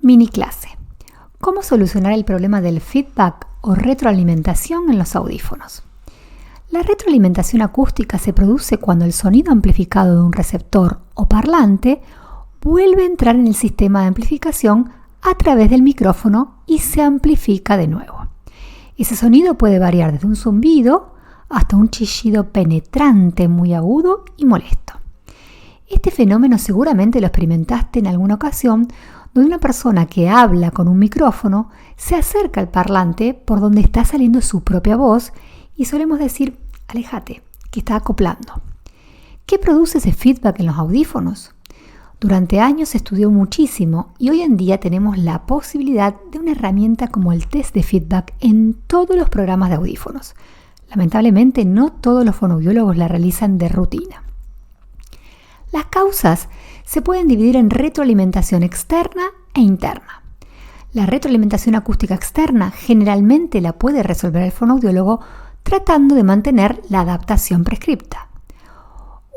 Mini clase. ¿Cómo solucionar el problema del feedback o retroalimentación en los audífonos? La retroalimentación acústica se produce cuando el sonido amplificado de un receptor o parlante vuelve a entrar en el sistema de amplificación a través del micrófono y se amplifica de nuevo. Ese sonido puede variar desde un zumbido hasta un chillido penetrante muy agudo y molesto. Este fenómeno seguramente lo experimentaste en alguna ocasión, donde una persona que habla con un micrófono se acerca al parlante por donde está saliendo su propia voz y solemos decir, aléjate, que está acoplando. ¿Qué produce ese feedback en los audífonos? Durante años se estudió muchísimo y hoy en día tenemos la posibilidad de una herramienta como el test de feedback en todos los programas de audífonos. Lamentablemente no todos los fonoaudiólogos la realizan de rutina. Las causas se pueden dividir en retroalimentación externa e interna. La retroalimentación acústica externa generalmente la puede resolver el fonoaudiólogo tratando de mantener la adaptación prescripta.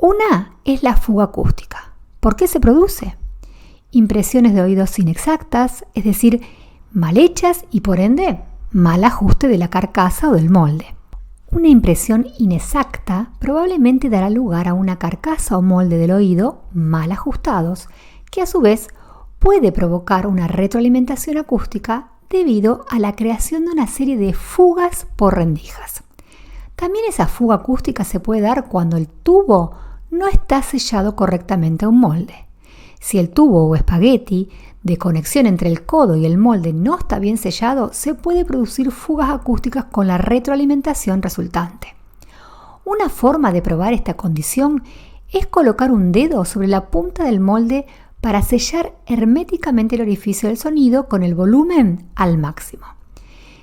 Una es la fuga acústica. ¿Por qué se produce? Impresiones de oídos inexactas, es decir, mal hechas y por ende mal ajuste de la carcasa o del molde. Una impresión inexacta probablemente dará lugar a una carcasa o molde del oído mal ajustados, que a su vez puede provocar una retroalimentación acústica debido a la creación de una serie de fugas por rendijas. También esa fuga acústica se puede dar cuando el tubo no está sellado correctamente a un molde. Si el tubo o espagueti de conexión entre el codo y el molde no está bien sellado, se puede producir fugas acústicas con la retroalimentación resultante. Una forma de probar esta condición es colocar un dedo sobre la punta del molde para sellar herméticamente el orificio del sonido con el volumen al máximo.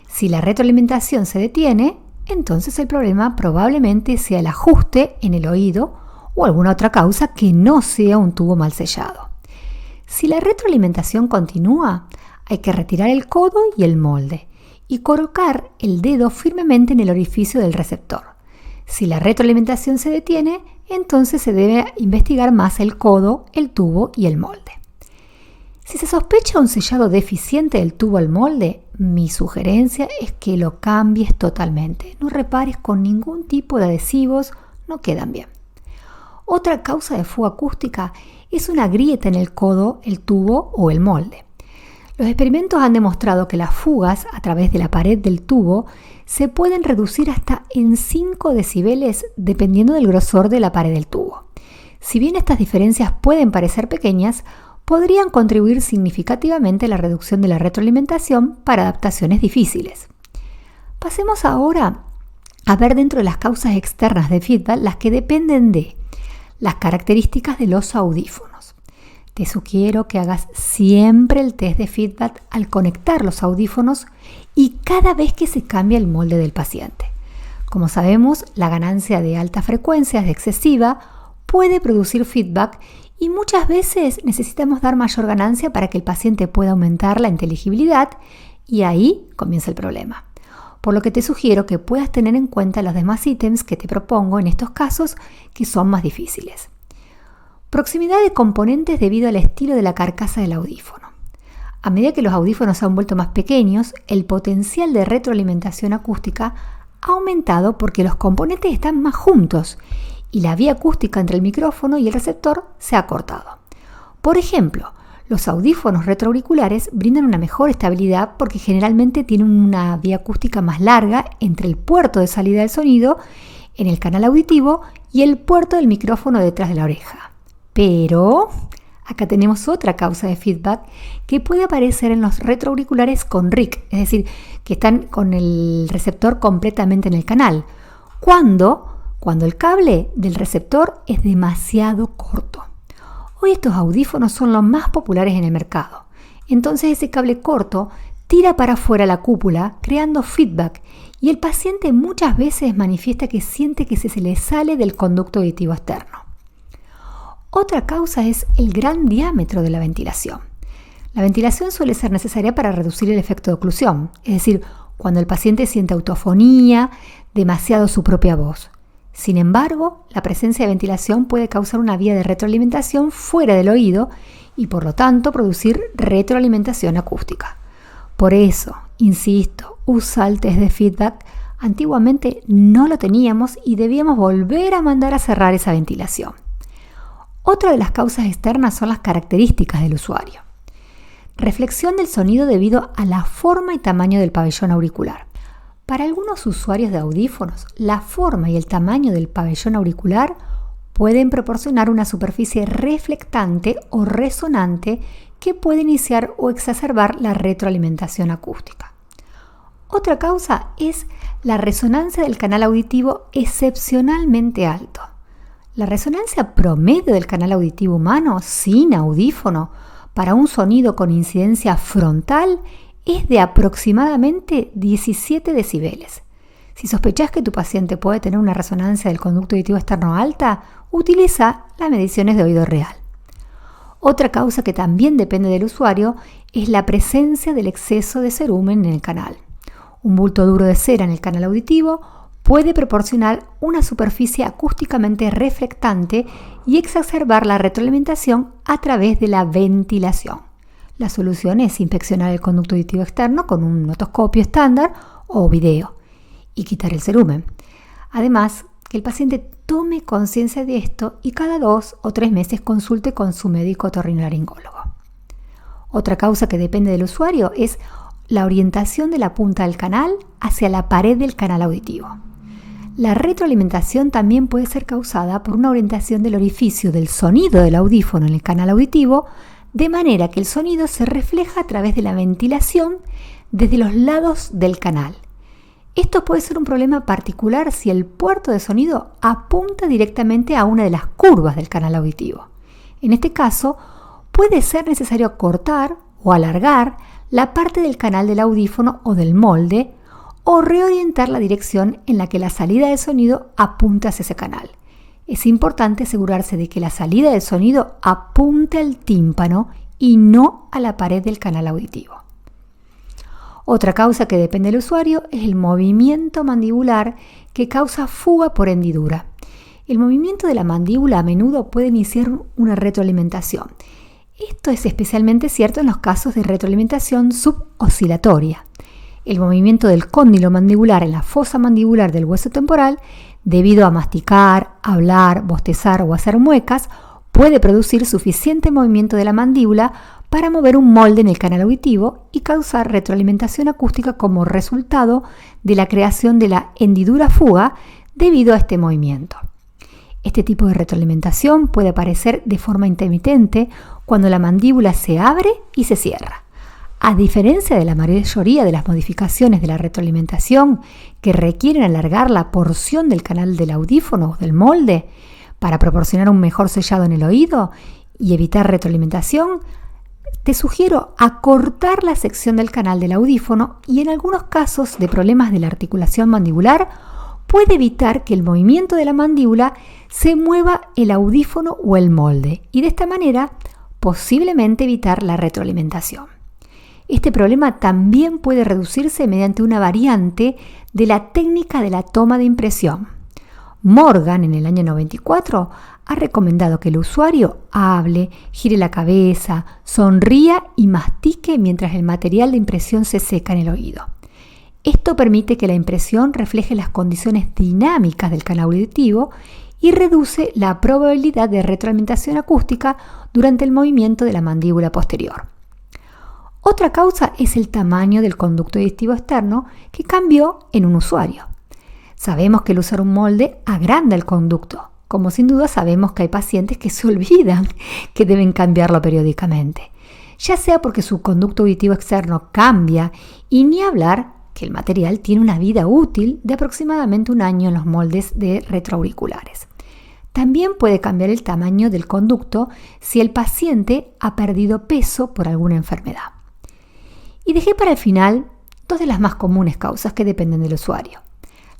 Si la retroalimentación se detiene, entonces el problema probablemente sea el ajuste en el oído o alguna otra causa que no sea un tubo mal sellado. Si la retroalimentación continúa, hay que retirar el codo y el molde y colocar el dedo firmemente en el orificio del receptor. Si la retroalimentación se detiene, entonces se debe investigar más el codo, el tubo y el molde. Si se sospecha un sellado deficiente del tubo al molde, mi sugerencia es que lo cambies totalmente. No repares con ningún tipo de adhesivos, no quedan bien. Otra causa de fuga acústica es una grieta en el codo, el tubo o el molde. Los experimentos han demostrado que las fugas a través de la pared del tubo se pueden reducir hasta en 5 decibeles dependiendo del grosor de la pared del tubo. Si bien estas diferencias pueden parecer pequeñas, podrían contribuir significativamente a la reducción de la retroalimentación para adaptaciones difíciles. Pasemos ahora a ver dentro de las causas externas de feedback las que dependen de las características de los audífonos. Te sugiero que hagas siempre el test de feedback al conectar los audífonos y cada vez que se cambia el molde del paciente. Como sabemos, la ganancia de alta frecuencia es excesiva, puede producir feedback y muchas veces necesitamos dar mayor ganancia para que el paciente pueda aumentar la inteligibilidad y ahí comienza el problema. Por lo que te sugiero que puedas tener en cuenta los demás ítems que te propongo en estos casos que son más difíciles. Proximidad de componentes debido al estilo de la carcasa del audífono. A medida que los audífonos se han vuelto más pequeños, el potencial de retroalimentación acústica ha aumentado porque los componentes están más juntos y la vía acústica entre el micrófono y el receptor se ha cortado. Por ejemplo, los audífonos retroauriculares brindan una mejor estabilidad porque generalmente tienen una vía acústica más larga entre el puerto de salida del sonido en el canal auditivo y el puerto del micrófono detrás de la oreja. Pero acá tenemos otra causa de feedback que puede aparecer en los retroauriculares con RIC, es decir, que están con el receptor completamente en el canal, cuando el cable del receptor es demasiado corto. Hoy estos audífonos son los más populares en el mercado. Entonces ese cable corto tira para afuera la cúpula creando feedback y el paciente muchas veces manifiesta que siente que se le sale del conducto auditivo externo. Otra causa es el gran diámetro de la ventilación. La ventilación suele ser necesaria para reducir el efecto de oclusión, es decir, cuando el paciente siente autofonía, demasiado su propia voz. Sin embargo, la presencia de ventilación puede causar una vía de retroalimentación fuera del oído y por lo tanto producir retroalimentación acústica. Por eso, insisto, usa el test de feedback. Antiguamente no lo teníamos y debíamos volver a mandar a cerrar esa ventilación. Otra de las causas externas son las características del usuario. Reflexión del sonido debido a la forma y tamaño del pabellón auricular. Para algunos usuarios de audífonos, la forma y el tamaño del pabellón auricular pueden proporcionar una superficie reflectante o resonante que puede iniciar o exacerbar la retroalimentación acústica. Otra causa es la resonancia del canal auditivo excepcionalmente alto. La resonancia promedio del canal auditivo humano sin audífono para un sonido con incidencia frontal es de aproximadamente 17 decibeles. Si sospechás que tu paciente puede tener una resonancia del conducto auditivo externo alta, utiliza las mediciones de oído real. Otra causa que también depende del usuario es la presencia del exceso de cerumen en el canal. Un bulto duro de cera en el canal auditivo puede proporcionar una superficie acústicamente reflectante y exacerbar la retroalimentación a través de la ventilación. La solución es inspeccionar el conducto auditivo externo con un otoscopio estándar o video y quitar el cerumen. Además, que el paciente tome conciencia de esto y cada 2 o 3 meses consulte con su médico otorrinolaringólogo. Otra causa que depende del usuario es la orientación de la punta del canal hacia la pared del canal auditivo. La retroalimentación también puede ser causada por una orientación del orificio del sonido del audífono en el canal auditivo, de manera que el sonido se refleja a través de la ventilación desde los lados del canal. Esto puede ser un problema particular si el puerto de sonido apunta directamente a una de las curvas del canal auditivo. En este caso, puede ser necesario cortar o alargar la parte del canal del audífono o del molde o reorientar la dirección en la que la salida del sonido apunta hacia ese canal. Es importante asegurarse de que la salida del sonido apunte al tímpano y no a la pared del canal auditivo. Otra causa que depende del usuario es el movimiento mandibular que causa fuga por hendidura. El movimiento de la mandíbula a menudo puede iniciar una retroalimentación. Esto es especialmente cierto en los casos de retroalimentación suboscilatoria. El movimiento del cóndilo mandibular en la fosa mandibular del hueso temporal, debido a masticar, hablar, bostezar o hacer muecas, puede producir suficiente movimiento de la mandíbula para mover un molde en el canal auditivo y causar retroalimentación acústica como resultado de la creación de la hendidura fuga debido a este movimiento. Este tipo de retroalimentación puede aparecer de forma intermitente cuando la mandíbula se abre y se cierra. A diferencia de la mayoría de las modificaciones de la retroalimentación que requieren alargar la porción del canal del audífono o del molde para proporcionar un mejor sellado en el oído y evitar retroalimentación, te sugiero acortar la sección del canal del audífono y en algunos casos de problemas de la articulación mandibular puede evitar que el movimiento de la mandíbula se mueva el audífono o el molde y de esta manera posiblemente evitar la retroalimentación. Este problema también puede reducirse mediante una variante de la técnica de la toma de impresión. Morgan, en el año 94, ha recomendado que el usuario hable, gire la cabeza, sonría y mastique mientras el material de impresión se seca en el oído. Esto permite que la impresión refleje las condiciones dinámicas del canal auditivo y reduce la probabilidad de retroalimentación acústica durante el movimiento de la mandíbula posterior. Otra causa es el tamaño del conducto auditivo externo que cambió en un usuario. Sabemos que el usar un molde agranda el conducto, como sin duda sabemos que hay pacientes que se olvidan que deben cambiarlo periódicamente, ya sea porque su conducto auditivo externo cambia y ni hablar que el material tiene una vida útil de aproximadamente 1 año en los moldes de retroauriculares. También puede cambiar el tamaño del conducto si el paciente ha perdido peso por alguna enfermedad. Y dejé para el final 2 de las más comunes causas que dependen del usuario: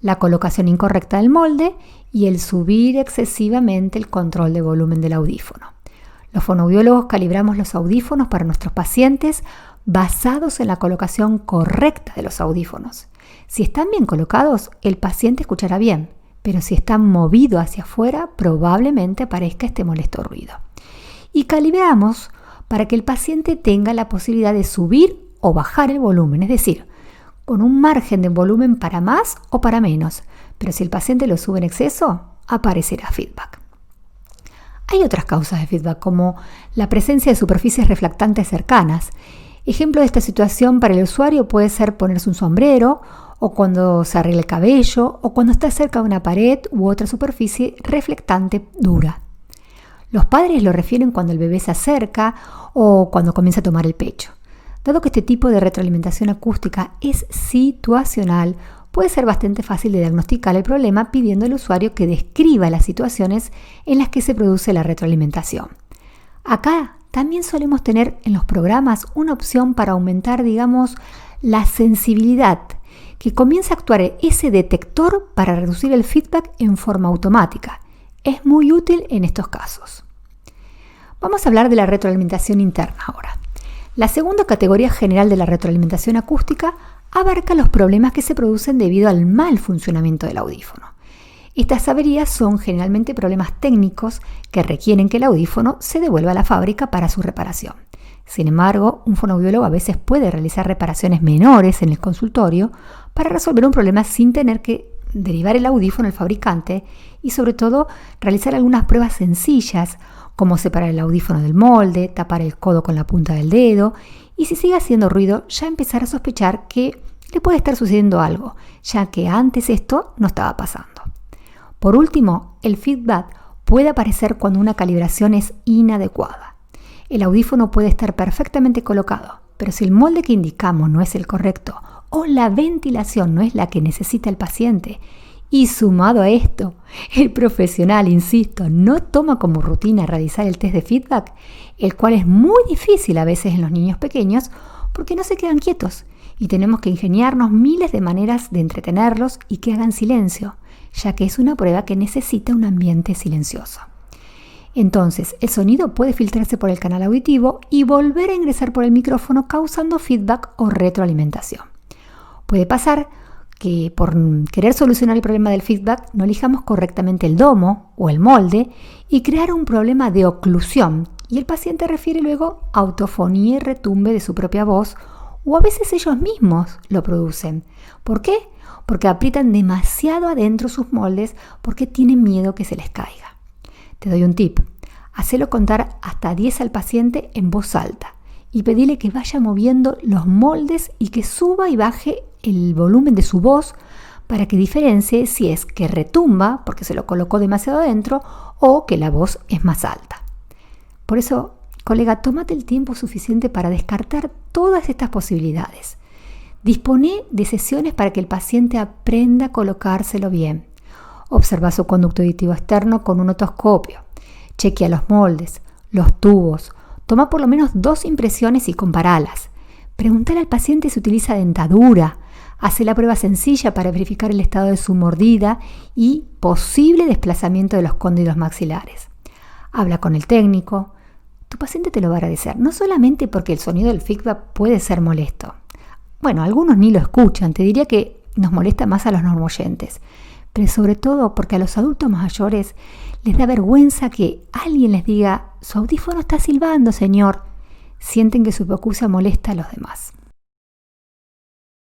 la colocación incorrecta del molde y el subir excesivamente el control de volumen del audífono. Los fonoaudiólogos calibramos los audífonos para nuestros pacientes basados en la colocación correcta de los audífonos. Si están bien colocados, el paciente escuchará bien, pero si están movidos hacia afuera, probablemente aparezca este molesto ruido. Y calibramos para que el paciente tenga la posibilidad de subir o bajar el volumen, es decir, con un margen de volumen para más o para menos, pero si el paciente lo sube en exceso, aparecerá feedback. Hay otras causas de feedback, como la presencia de superficies reflectantes cercanas. Ejemplo de esta situación para el usuario puede ser ponerse un sombrero, o cuando se arregla el cabello, o cuando está cerca de una pared u otra superficie reflectante dura. Los padres lo refieren cuando el bebé se acerca o cuando comienza a tomar el pecho. Dado que este tipo de retroalimentación acústica es situacional, puede ser bastante fácil de diagnosticar el problema pidiendo al usuario que describa las situaciones en las que se produce la retroalimentación. Acá también solemos tener en los programas una opción para aumentar, la sensibilidad, que comienza a actuar ese detector para reducir el feedback en forma automática. Es muy útil en estos casos. Vamos a hablar de la retroalimentación interna ahora. La segunda categoría general de la retroalimentación acústica abarca los problemas que se producen debido al mal funcionamiento del audífono. Estas averías son generalmente problemas técnicos que requieren que el audífono se devuelva a la fábrica para su reparación. Sin embargo, un fonoaudiólogo a veces puede realizar reparaciones menores en el consultorio para resolver un problema sin tener que derivar el audífono al fabricante y sobre todo realizar algunas pruebas sencillas como separar el audífono del molde, tapar el codo con la punta del dedo y si sigue haciendo ruido ya empezar a sospechar que le puede estar sucediendo algo, ya que antes esto no estaba pasando. Por último, el feedback puede aparecer cuando una calibración es inadecuada. El audífono puede estar perfectamente colocado, pero si el molde que indicamos no es el correcto o la ventilación no es la que necesita el paciente, y sumado a esto, el profesional, insisto, no toma como rutina realizar el test de feedback, el cual es muy difícil a veces en los niños pequeños porque no se quedan quietos y tenemos que ingeniarnos miles de maneras de entretenerlos y que hagan silencio, ya que es una prueba que necesita un ambiente silencioso. Entonces, el sonido puede filtrarse por el canal auditivo y volver a ingresar por el micrófono causando feedback o retroalimentación. Puede pasar que por querer solucionar el problema del feedback no elijamos correctamente el domo o el molde y crear un problema de oclusión y el paciente refiere luego a autofonía y retumbe de su propia voz o a veces ellos mismos lo producen. ¿Por qué? Porque aprietan demasiado adentro sus moldes porque tienen miedo que se les caiga. Te doy un tip. Hacelo contar hasta 10 al paciente en voz alta y pedile que vaya moviendo los moldes y que suba y baje el volumen de su voz para que diferencie si es que retumba porque se lo colocó demasiado adentro o que la voz es más alta. Por eso, colega, tómate el tiempo suficiente para descartar todas estas posibilidades. Dispone de sesiones para que el paciente aprenda a colocárselo bien. Observa su conducto auditivo externo con un otoscopio. Chequea los moldes, los tubos. Toma por lo menos 2 impresiones y comparalas. Pregúntale al paciente si utiliza dentadura. Hace la prueba sencilla para verificar el estado de su mordida y posible desplazamiento de los cóndilos maxilares. Habla con el técnico. Tu paciente te lo va a agradecer, no solamente porque el sonido del feedback puede ser molesto. Bueno, algunos ni lo escuchan, te diría que nos molesta más a los normoyentes, pero sobre todo porque a los adultos mayores les da vergüenza que alguien les diga: su audífono está silbando, señor. Sienten que su pecucia molesta a los demás.